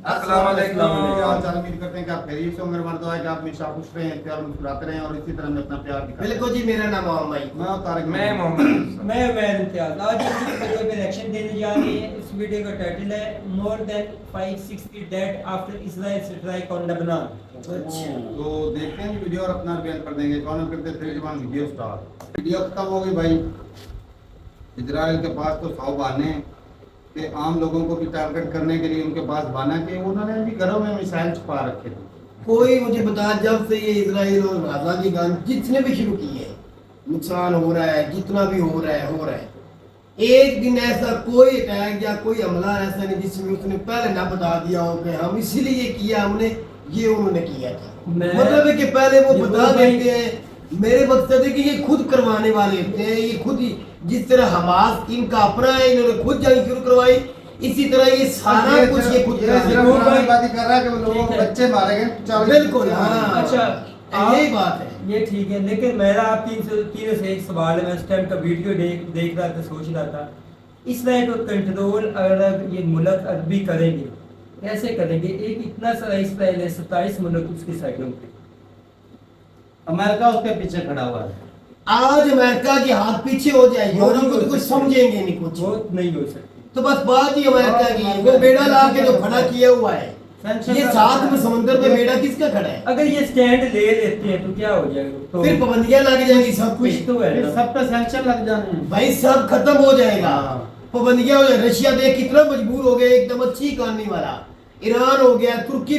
अस्सलाम वालेकुम। आज उम्मीद करते हैं कि आप खैरियत से होंगे। हमारे दुआ है कि आप हमेशा खुश रहें, इख्तियार मुस्कुराते रहें और इसी तरह में अपना प्यार दिखाएं। बिल्कुल जी, मेरा नाम मोहम्मद। मैं तारिक, मैं मोहम्मद। मैं उमैर इम्तियाज। आज हम इस वीडियो में रिएक्शन देने जा रहे हैं। इस वीडियो का टाइटल है more than 560 dead after Israel strike on Lebanon. तो देखते हैं वीडियो और अपना बयान कर देंगे। कौन करते थे जवान वीडियो स्टार। वीडियो खत्म हो गई भाई। इजराइल के पास तो 100 बहाने कि आम लोगों को भी टारगेट करने के लिए उनके पास बहाना कि उन्होंने भी घरों में मिसाइल छुपा रखे थे। कोई मुझे बता, जब से ये इजराइल और गाजा की गन जितने भी शुरू किए हैं, नुकसान हो रहा है, जितना भी हो रहा है। एक दिन ऐसा कोई अटैक या कोई हमला ऐसा नहीं जिसमें उसने पहले ना बता दिया हो कि हम इसीलिए किया, हमने ये उन्होंने किया था। मतलब है कि पहले वो बता देते हैं। मेरे मकसद है कि ये खुद करवाने वाले होते हैं। ये खुद ही, जिस तरह हमास इनका अपना है, इन्होंने खुद जंग शुरू करवाई, इसी तरह ये सारा कुछ ये खुद बात कर रहा है कि वो लोगों को बच्चे मारे गए। बिल्कुल, हाँ। अच्छा, यही बात है। ये ठीक है, लेकिन मेरा आप तीनों से एक सवाल है। मैं उस टाइम का वीडियो देख रहा था, सोच रहा था इसराइल को कंट्रोल अगर ये मुल्क अरबी करेंगे, कैसे करेंगे? एक इतना सारा इसराइल है, 27 मुल्क उसकी साइडों पे, अमेरिका उसके पीछे खड़ा हुआ है। आज अमेरिका के हाथ पीछे हो जाए, यूरोप को तो कुछ समझेंगे नहीं, कुछ वो नहीं हो सकती। तो बस बात ही अमेरिका की है। वो बेड़ा ला के जो खड़ा किया हुआ है, ये साथ में समुद्र में बेड़ा किसका खड़ा है? अगर ये स्टैंड ले लेते हैं तो क्या हो जाएगा? तो फिर पाबंदियां लग जाएंगी सब कुछ कुछ। तो है ना। सब पे सैंक्शन लग जाने हैं। भाई सब खत्म हो जाएगा, पाबंदियां हो जाए। रशिया देख कितना मजबूर हो गया, एकदम अच्छी इकॉनमी वाला। ईरान हो गया, तुर्की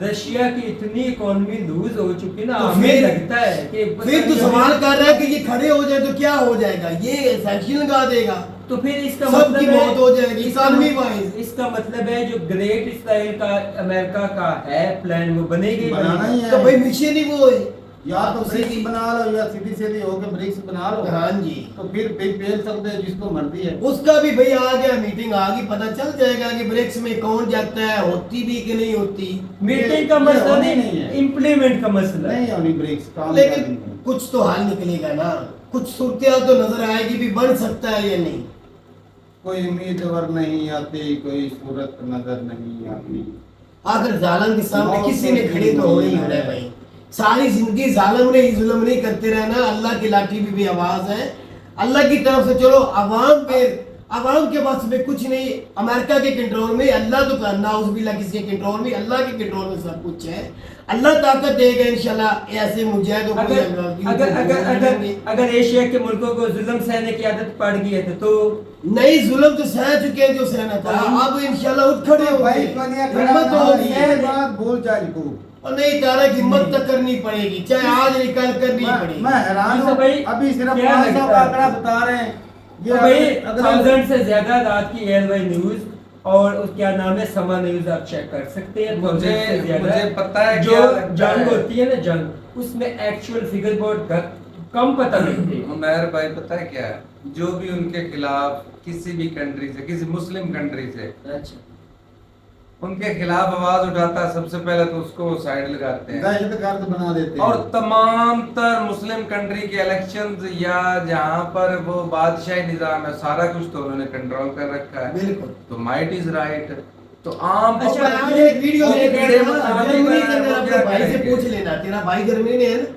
रशिया की इतनी इकोनॉमी लूज हो चुकी ना, तो हमें फिर- लगता है कि फिर तो सवाल कर रहा है कि ये खड़े हो जाए तो क्या हो जाएगा? ये सैंक्शन लगा देगा तो फिर इसका सबकी मतलब मौत हो जाएगी इसका इकॉनमी मतलब- वाइज। इसका मतलब है जो ग्रेट इसराइल का अमेरिका का है प्लान, वो बनेगी बनाना ही है। तो भाई मिशन ही वो है। या तो ब्रिक्स बना लो या सीधी सीधी होके ब्रिक्स बना लो। हाँ जी, तो फिर पेल सकते हैं जिसको मर्जी है। उसका भी भाई आ गया, मीटिंग आ गई, पता चल जाएगा कि ब्रिक्स में कौन जाता है, होती भी कि नहीं होती। मीटिंग का ये मसला होनी नहीं है। इम्प्लीमेंट का मसला है। नहीं होनी ब्रिक्स काम। लेकिन कुछ तो हाल निकलेगा ना, कुछ सूरत तो नजर आएगी भी, बन सकता है या नहीं। कोई उम्मीदवार नहीं आती, कोई सूरत नजर नहीं आती। आखिर जालिम के सामने किसी ने खड़े तो हो ही होना है भाई। सारी जिंदगी जालिम ने ही जुल्म नहीं करते रहना। अल्लाह की लाठी भी आवाज है अल्लाह की तरफ से। चलो अवाम पे, अवाम के पास में कुछ नहीं, अमेरिका के कंट्रोल में, अल्लाह तो करना उस बिल्ला किसी के कंट्रोल में, अल्लाह के कंट्रोल में सब कुछ है। अल्लाह ताकत देगा इंशाल्लाह। ऐसे मुजाहिदों को अगर एशिया के मुल्कों को जुल्म सहने की आदत पड़ गई है तो नई जुल्म तो सह चुके हैं जो सहना था, अब इंशाल्लाह उठ खड़े हो भाई गए। कोनिया हिम्मत होगी। ये बात भूल जाए को। और नहीं तारा की हिम्मत तक करनी पड़ेगी, चाहे आज निकाल करनी पड़ेगी। मैं हैरान इससे हूँ। भाई अभी सिर्फ क्या 500 लगता का है? आंकड़ा बता रहे हैं। तो भाई अगर 1000 से ज्यादा रात की एयरवाई न्यूज और क्या नाम है, समा न्यूज आप चेक कर सकते हैं। मुझे पता है जो क्या लगता जंग है। होती है ना, जंग, उसमें एक्चुअल फिगर बहुत कम पता लगती है। उमैर भाई पता है क्या है, जो भी उनके खिलाफ किसी भी कंट्री से, किसी मुस्लिम कंट्री से अच्छा, उनके खिलाफ आवाज उठाता है, सबसे पहले तो उसको साइड लगाते हैं दहशतगर्द बना देते हैं। और तमाम तर मुस्लिम कंट्री के इलेक्शंस या जहां पर वो बादशाही निजाम है, सारा कुछ तो उन्होंने कंट्रोल कर रखा है। बिल्कुल। तो माइट इज राइट। तो आम अच्छा, public- आज एक वीडियो वो देख कीड़े रहे थे, मकोड़े जर्मनी हैं, के अंदर वो अपने क्या भाई से करेंगे? पूछ लेना, तेरा भाई जर्मनी में है ना,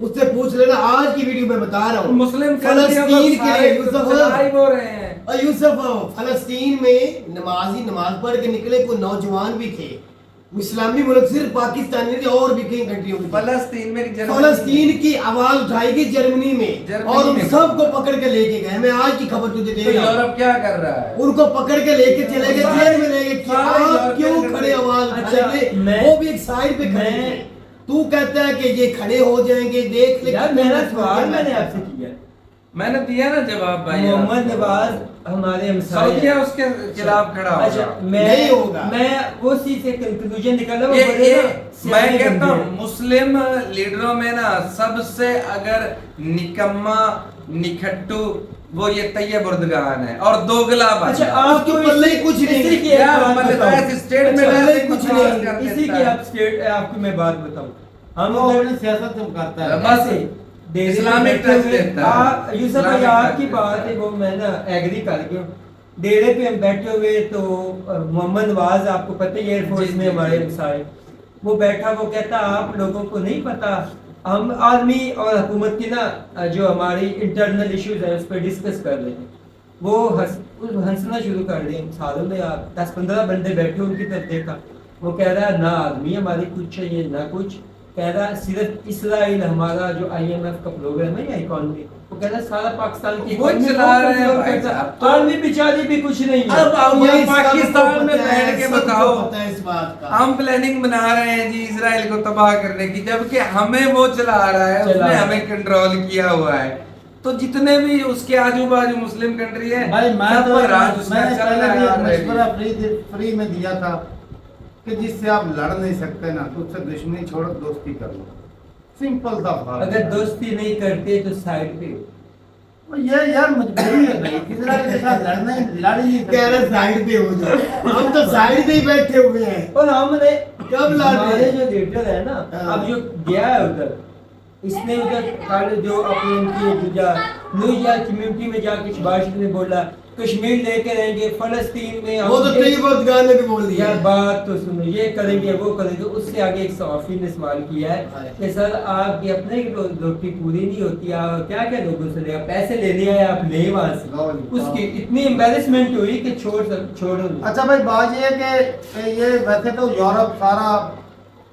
उससे पूछ लेना। आज की वीडियो में बता रहा हूँ, मुस्लिम फलस्तीन के लिए यूसुफ हो रहे हैं। और यूसुफ फलस्तीन में नमाजी नमाज पढ़ के निकले कोई नौजवान भी थे। इस्लामी मुल्क सिर्फ पाकिस्तान नहीं थे, और भी कई कंट्रियों में थे। फलस्तीन में फलस्तीन की आवाज उठाई गई जर्मनी में, और उन सबको पकड़ के लेके गए। मैं आज की खबर तुझे दे तो रहा हूँ। यूरोप क्या कर रहा है? उनको पकड़ के लेके चले गए, जेल में ले गए कि सारे आप यूरोपियन क्यों कंट्री- खड़े आवाज अच्छा, उठाएंगे? मैं- वो भी एक साइड पे खड़े थे। तू कहता है कि ये खड़े हो जाएंगे, देख ले। यार मेरा सवाल मैंने आपसे किया। मैंने दिया ना जवाब भाई। मोहम्मद नवाज हमारे हमसाये सऊदीया उसके खिलाफ खड़ा अच्छा, होगा। नहीं होगा। मैं वो चीज से कंक्लूजन निकाला। ये मैं कहता हूँ मुस्लिम लीडरों में ना सबसे अगर निकम्मा निखट्टू वो ये तैयब उर्दगान है और दोगला अच्छा, बंदा। आपको उसके पल्ले ही कुछ नहीं। इसी की यार, एक बात मतलब बताऊं। ऐसे स्टेटमेंट अच्छा, ऐसे कुछ कुछ नहीं। कर इसी देता की है। आप स्टेट आपको मैं बात बताऊं। हम वो अगर अपनी सियासत से करता है। बस ऐसे डेरे में इस्लामिक बैठे टच हुए- देता है। आप यूसुफ भाई इस्लामिक आपकी टच बात देता है, वो मैं ना एग्री कर गया। डेरे पे हम बैठे हुए तो मोहम्मद नवाज आपको पता ही एयरफोर्स जी, में जी, हमारे जी। मिसाइल, वो बैठा, वो कहता आप लोगों को नहीं पता, हम आर्मी और हुकूमत की ना जो हमारी इंटरनल इश्यूज है उस पर डिस्कस कर रहे हैं। वो हंसना शुरू कर दिए। सालों में आप 10-15 बंदे बैठे, उनकी तरफ देखा, वो कह रहा है ना आर्मी हमारी कुछ चाहिए ना कुछ, कह रहा है सिर्फ इसराइल हमारा जो IMF का प्रोग्राम है या इकोनॉमी, वो कह रहा है सारा पाकिस्तान की वो economy चला रहे हैं control भाई करता है। साहब, तो- आर्मी बेचारी भी कुछ नहीं है। अब आओ ये हम पाकिस्तान में बैठ के बताओ, पता है इस बात का। हम प्लानिंग बना रहे हैं जी इसराइल को तबाह करने की, जबकि हमें वो चला रहा है, चला उसने रहा है। हमें कंट्रोल किया हुआ है। तो जितने भी उसके आजू बाजू मुस्लिम कंट्री है, भाई मैं सब तो पर राज उसका मैंने चल पहले रहा भी एक है मशवरा already। फ्री में दिया था कि जिससे आप लड़ नहीं सकते ना तो उससे दुश्मनी छोड़ दोस्ती कर लो, सिंपल सा बात। अगर दोस्ती नहीं करते तो साइड पे हो। ये यार मजबूरी है भाई, इजराइल के साथ लड़ना ही लड़ ही नहीं कह रहे सकते। साइड पे हो जाओ, हम तो साइड पे ही बैठे हुए हैं। और हमने कब लड़ रहे हमारे हैं? जो लीडर है ना, हाँ। अब जो गया है उधर, इसने उधर कल जो अपनी उनकी न्यू ईयर कम्युनिटी में जाके कुछ भाषण में बोला, कश्मीर लेके रहेंगे, फलस्तीन में हम वो तो ये- तैयब अर्दगान ने भी बोल दिया। यार बात तो सुनो, ये करेंगे वो करेंगे। उससे आगे एक सहाफी ने सवाल किया है कि सर आपकी अपने की रोटी पूरी नहीं होती, आप क्या क्या लोगों से ले, पैसे ले लिया है आप ले वहां से। उसकी इतनी एम्बेरसमेंट हुई कि छोड़ो। अच्छा भाई बात ये है कि ये वैसे तो यूरोप सारा,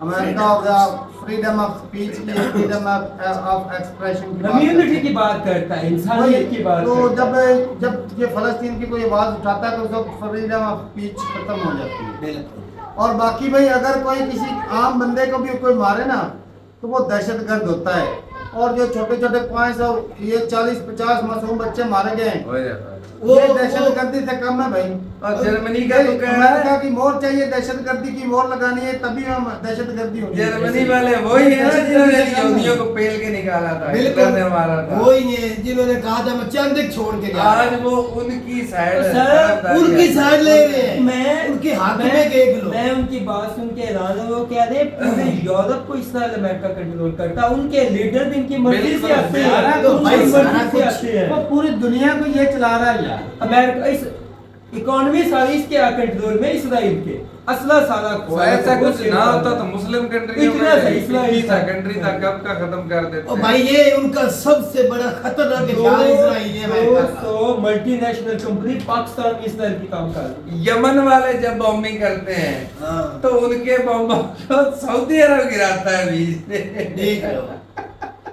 अमेरिका हो गया, फ्रीडम ऑफ स्पीच की, फ्रीडम ऑफ एक्सप्रेशन की बात कम्युनिटी करते की हैं। बात करता है, इंसानियत की बात तो करता है। जब ये फलस्तीन की कोई आवाज उठाता है तो सब फ्रीडम ऑफ स्पीच खत्म हो जाती है। बिल्कुल। और बाकी भाई अगर कोई किसी आम बंदे को भी कोई मारे ना तो वो दहशतगर्द होता है। और जो छोटे छोटे 500 ये 40-50 मासूम बच्चे मारे गए हैं, हो जाता है। वो- ये दहशतगर्दी से कम है भाई। और जर्मनी का तो कह रहा अमेरिका है, की मोहर चाहिए, दहशतगर्दी की मोहर लगानी है, तभी हम दहशतगर्दी होगी। जर्मनी वाले वही है ना जिन्होंने यहूदियों को पेल के निकाला था, हिटलर ने मारा था। वही है जिन्होंने कहा था मैं चंद एक छोड़ के जा रहा आज वो उनकी साइड तो सर, उनकी साइड ले रहे हैं। मैं उनके हाथ में देख लो। मैं उनकी बात सुन के हैरान हूं। वो कह रहे पूरे यूरोप को इस तरह अमेरिका कंट्रोल करता, उनके लीडर भी इनकी मर्जी बिल्कुल, से आते सारा हैं, तो उनकी भाई सारा मर्जी से कुछ- आते हैं। वो पूरी दुनिया को ये चला रहा है यार। अमेरिका इस इकोनॉमी सारी इसके कंट्रोल में, इसराइल के असला सारा वो ऐसा कुछ ना होता तो मुस्लिम कंट्री इतना सही, इस्लाम था कंट्री था कब का खत्म कर देते। और भाई ये उनका सबसे बड़ा खतरनाक हथियार इजराइल है अमेरिका का। 200 मल्टीनेशनल कंपनी पाकिस्तान में इस तरह की काम कर रही है। यमन वाले जब बॉम्बिंग करते हैं हाँ। तो उनके बम को सऊदी अरब गिराता है बीच से। देख लो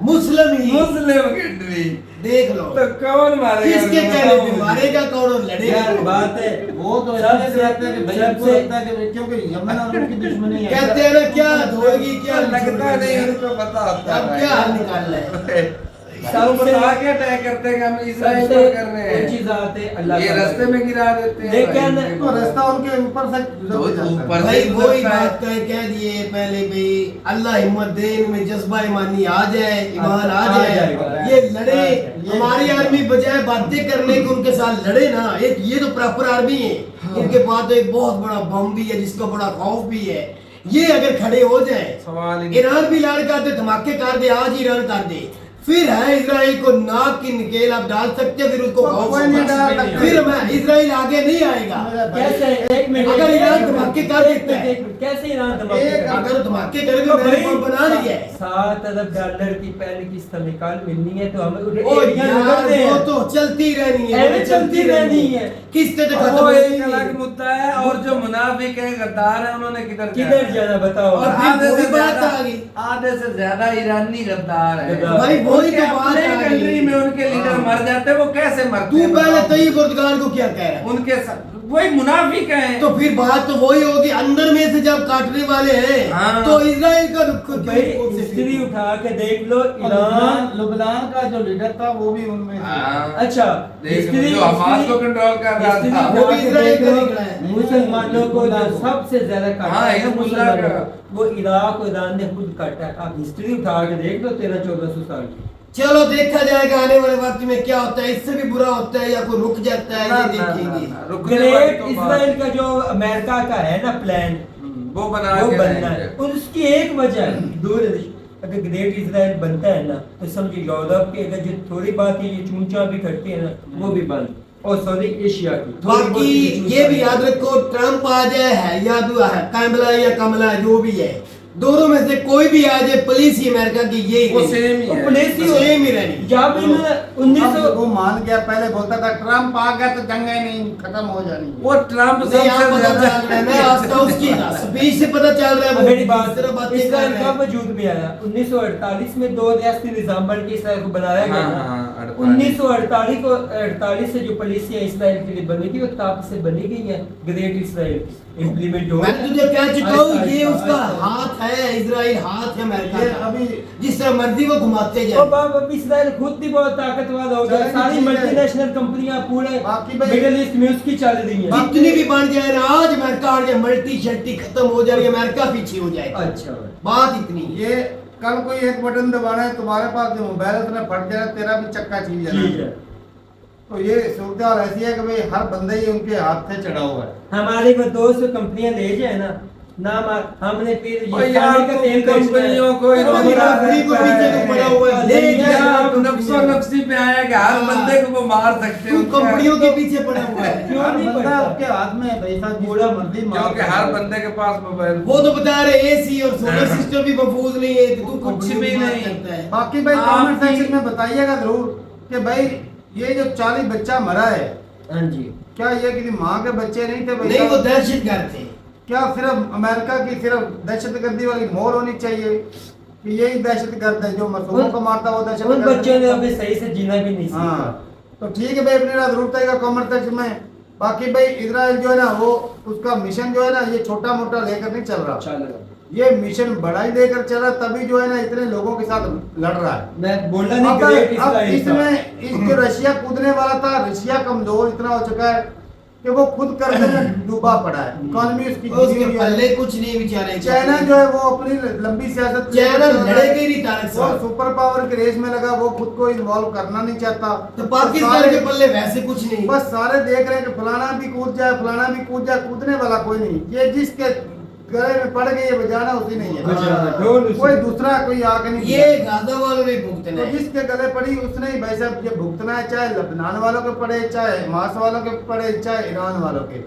मुस्लिम ही मुस्लिम कंट्री देख लो तो कौन मारेगा? किसके बताओ कहने पे मुझे। मारेगा कौन और लड़ेगा यार कौन? बात है, वो तो सबसे- ऐसे रहते हैं कि भाई उनको सबसे- लगता है कि क्योंकि यमन और उनकी दुश्मनी है। कहते हैं ना क्या धोएगी क्या लगता नहीं उनको पता होता अब है। क्या हल निकालना है? सबसे आगे तय करते हैं कि हम इसराइल सबसे पर कर रहे ऊंची हैं, जात है अल्लाह ये ताला रास्ते की। में गिरा देते हैं। लेकिन भाई, तो रास्ता उनके ऊपर से तो गुजर जाता है। ऊपर भाई से वही गुजरता है। बात कह दिए पहले भी, अल्लाह हिम्मत दे इनमें जज़्बा ईमानी आ जाए, ईमान आ आ जाए, जाएगा। ये लड़े। ये- हमारी आर्मी बजाय बातें करने के उनके साथ लड़े ना, एक ये तो प्रॉपर आर्मी है, इनके पास तो एक बहुत बड़ा बम भी है जिसका बड़ा खौफ भी है। ये अगर खड़े हो जाए, सवाल ही नहीं। ईरान भी लड़ कर दे, धमाके कर दे, आज ईरान कर दे, फिर है इजराइल को नाक की नकेल आप डाल सकते हैं, फिर उसको तो खौफ कोई नहीं होगा। डाल सकता। फिर मैं इजराइल आगे नहीं आएगा। कैसे एक मिनट, अगर ईरान एक धमाके मिनट, कर एक देता है, मिनट, एक मिनट, कैसे ईरान धमाके एक करेगा? अगर धमाके करेंगे तो मैंने भाई, बम बना लिया है। $7 अरब की पहली किस्त निकाल मिलनी है तो हमें ओ एरिया यार लगते वो हैं। तो चलती रहनी है, ऐसे वो चलती रहनी है। किस्तें तो वो खत्म एक नहीं अलग है। मुद्दा है, और जो मुनाफिक है गद्दार है उन्होंने किधर किधर जाना बताओ? और फिर वही बात आ गई। आधे से ज्यादा ईरानी गद्दार है। गद्दार। भाई वही उनके तो बात अपने आ कंट्री गई। में उनके लीडर हाँ। मर जाते हैं, वो कैसे मरते तू हैं? पहले बताओ। तैयब उर्दगान को क्या कह रहा है? उनके वही मुनाफिक हैं। तो फिर बात तो वही होगी, अंदर में से जब काटने वाले हैं हाँ। तो इजराइल का रुख भाई हिस्ट्री उठा के देख लो, ईरान लुबनान का जो लीडर था वो भी उनमें से। हाँ। अच्छा देखो, जो हमास को कंट्रोल कर रहा था, वो भी इजराइल का निकला है। मुसलमानों को जो सबसे ज्यादा काटा हाँ, है ना हिजबुल्लाह मुसलमानों का। को, वो इराक और ईरान ने खुद काटा है। आप हिस्ट्री उठा के देख लो 1300-1400 साल की। चलो देखा जाएगा आने वाले वक्त में क्या होता है, इससे भी बुरा होता है या कोई रुक जाता है, ये देखेंगे। रुकने वाली ग्रेट तो बात- इसराइल का जो अमेरिका का है ना प्लान, वो बना वो के बनना है। रहेंगे। और उसकी एक वजह है, अगर ग्रेट इसराइल बनता है ना तो समझो यूरोप के अगर जो थोड़ी बात है ये चूंचा भी करती है ना वो भी बंद। और सॉरी एशिया की। बाकी ये भी याद रखो, ट्रम्प आ जाए है या कैमला या कमला जो भी है, दोनों में से कोई भी आ जाए, पुलिस ही अमेरिका की यही वो सेम ही है। पुलिस ही सेम ही रहनी। जब इन अब 1900 वो मान गया, पहले बोलता था ट्रम्प आ गया तो जंगें नहीं खत्म हो जानी। वो ट्रम्प नहीं, यहाँ सबसे पता चल रहा है, मैं आज ज्यादा उसकी स्पीच से पता चल रहा है वो मेरी बात किस तरह बातें कर इसराइल रहे कब हैं। वजूद में आया? 1948 में 2 रियासती निजाम बन के इसराइल को बनाया गया हाँ, ना। हाँ, 1948 से जो पॉलिसियां इसराइल के लिए बनी थी वो तब से बनी गई है। ग्रेट इसराइल इम्प्लीमेंट हो मैं तुझे कह चुका हूँ, ये आहिस्ता- उसका आहिस्ता- हाथ है, इजराइल हाथ है अमेरिका ये का, अभी जिस तरह मर्जी वो घुमाते ओ जाए। बाप, अब इसराइल खुद भी बहुत ताकतवर हो गया। चलें, सारी ठीक है। मल्टीनेशनल कंपनियां पूरे बाकी भाई- मिडिल ईस्ट में उसकी चल रही हैं। जितनी भी बन जाए ना, आज अमेरिका आ जाए, मल्टी शल्टी खत्म हो जाए, अमेरिका पीछे हो जाए। अच्छा बात इतनी है। ये कल कोई एक बटन दबाना है, तुम्हारे पास जो मोबाइल है उसने फट जाए, तेरा भी चक्का चीज ठीक है। तो ये सूरत हाल ऐसी है कि भाई हर बंदे ही उनके हाथ से चढ़ा हुआ है। हमारे को 200 कंपनियां ले जाए ना हमने फिर और यार खाने का तेल कंपनियों को इन्होंने नौकरी को पीछे तो पड़ा हुआ है, ले क्या जाए आप नफ्सो नफ्सी पे आए कि हर बंदे को वो मार सकते तू हो कंपनियों के पीछे पड़ा हुआ है। क्यों हर नहीं बंदा पड़ता? आपके हाथ में है भाई साहब, पूरा जिसको मर्जी मार क्योंकि सकते हर हो। बंदे के पास मोबाइल वो तो बता रहे एसी और सोलर सिस्टम भी महफूज नहीं है, तो तू कुछ कंपनियों भी की बात नहीं। करता है। बाकी भाई आप कमेंट भी- सेक्शन में बताइएगा जरूर कि भाई ये जो 40 बच्चा मरा है, हाँ जी क्या ये किसी माँ के बच्चे नहीं थे भाई नहीं, वो साहब? दहशतगर्द थे। क्या सिर्फ अमेरिका की सिर्फ दहशतगर्दी वाली मोहर होनी चाहिए कि यही दहशतगर्द है जो मासूमों को मारता है, वो उन दहशतगर्द बच्चों ने है? अभी सही से जीना भी नहीं सीखा। हाँ तो ठीक है भाई, अपनी रात जरूर रहेगा कमेंट सेक्शन में। बाकी भाई इजराइल जो है ना, वो उसका मिशन जो है ना, ये छोटा मोटा लेकर नहीं चल रहा, चल रहा। ये मिशन बड़ा ही लेकर चल रहा, तभी जो है ना इतने लोगों के साथ लड़ रहा है। मैं बोला नहीं अब ग्रेट अब इसराइल इसमें इस जो रशिया कूदने वाला था, रशिया कमजोर इतना हो चुका है कि वो खुद कर्जे में डूबा पड़ा है, इकोनॉमी उसकी उसके गिरी हुई है। पल्ले कुछ नहीं बेचारे। चाइना जो है वो अपनी लंबी सियासत चाइना लड़ेगा ही नहीं तारक वो साहब। सुपर पावर की रेस में लगा, वो खुद को इन्वॉल्व करना नहीं चाहता। तो पाकिस्तान सारे- के पल्ले वैसे कुछ नहीं। बस सारे देख रहे हैं कि फलाना भी कूद जाए, फलाना भी कूद जाए, कूदने वाला कोई नहीं। ये जिसके गले में पड़ गई है बजाना उसी नहीं है, बजाना, ढोल उसी। कोई दूसरा कोई आके नहीं ये बजाता। गाजा वालों ने भुगतना तो है। जिसके गले पड़ी उसने ही भाई साहब ये भुगतना है, चाहे लबनान वालों के पड़े, चाहे हमास वालों के पड़े, चाहे ईरान वालों के।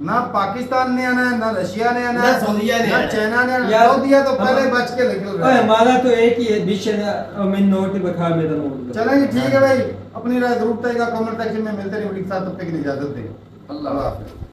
ना पाकिस्तान ने आना है, ना रशिया ने आना है, ना सऊदीया ने ना आना है। चाइना ने आना है। यार, सऊदीया तो हम- पहले बच के निकल रहा ओए, है। हमारा तो एक ही है मिशन है, मैं नोट बखा मेरा नोट चलेंगे, ठीक है भाई, अपनी राय जरूर देगा कमेंट सेक्शन में। मिलते हैं वीडियो के साथ, तब तक के लिए इजाजत दें। अल्लाह हाफ़िज़।